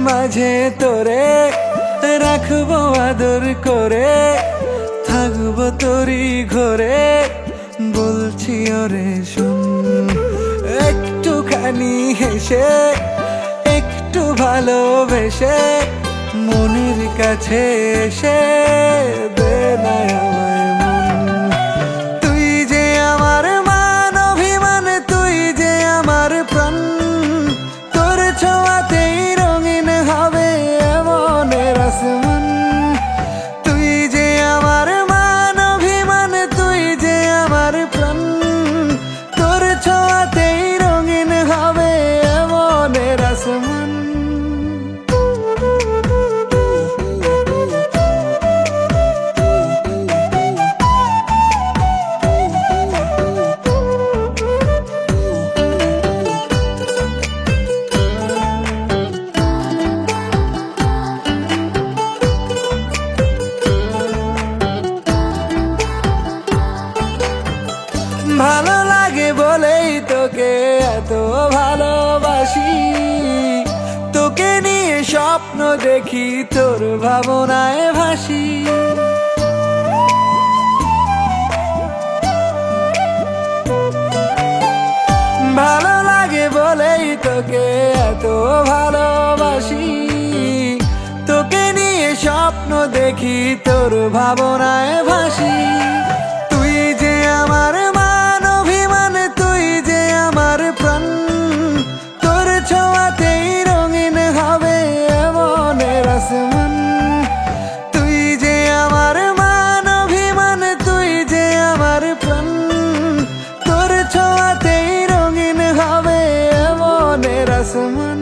মাঝে তোরে রাখবো আদর করে, থাকবো তোরি ঘরে, বলছি ওরে শুন। একটুখানি হেসে একটু ভালোবেসে মনের কাছে এসে দে না আমায় মন। তুই যে আমার মান অভিমান, তুই যে আমার প্রাণ, তোর ছোঁয়াতেই রঙিন হবে এমনের আসমান। তুই যে আমার মান অভিমান, তুই যে আমার প্রাণ, তোর ছোঁয়াতেই রঙিন হবে এমনের আসমান। ভালো লাগে বলেই তোকে এত ভালোবাসি, তোকে নিয়ে স্বপ্ন দেখি, তোর ভাবনায় ভাসি। ভালো লাগে বলেই তোকে এত ভালোবাসি, তোকে নিয়ে স্বপ্ন দেখি, তোর ভাবনায় ভাসি। তুই যে আমার মান অভিমান, তুই যে আমার প্রাণ, তোর ছোঁয়াতেই রঙিন হবে এমনের আসমান। তুই যে আমার মান অভিমান, তুই যে আমার প্রাণ, তোর ছোঁয়াতেই রঙিন হবে এমনের আসমান।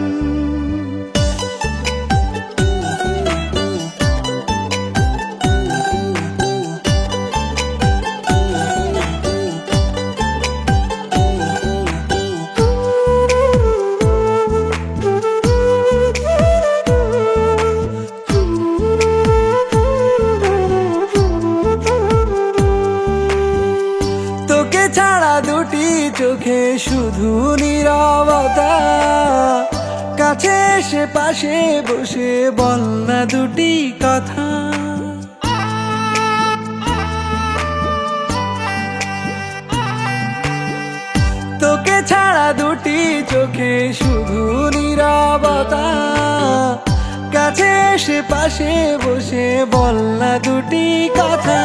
তোকে ছাড়া দুটি চোখে শুধু নীরবতা, কাছে এসে পাশে বসে বল না দুটি কথা। তোকে ছাড়া দুটি চোখে শুধু নীরবতা, কাছে এসে পাশে বসে বল না দুটি কথা।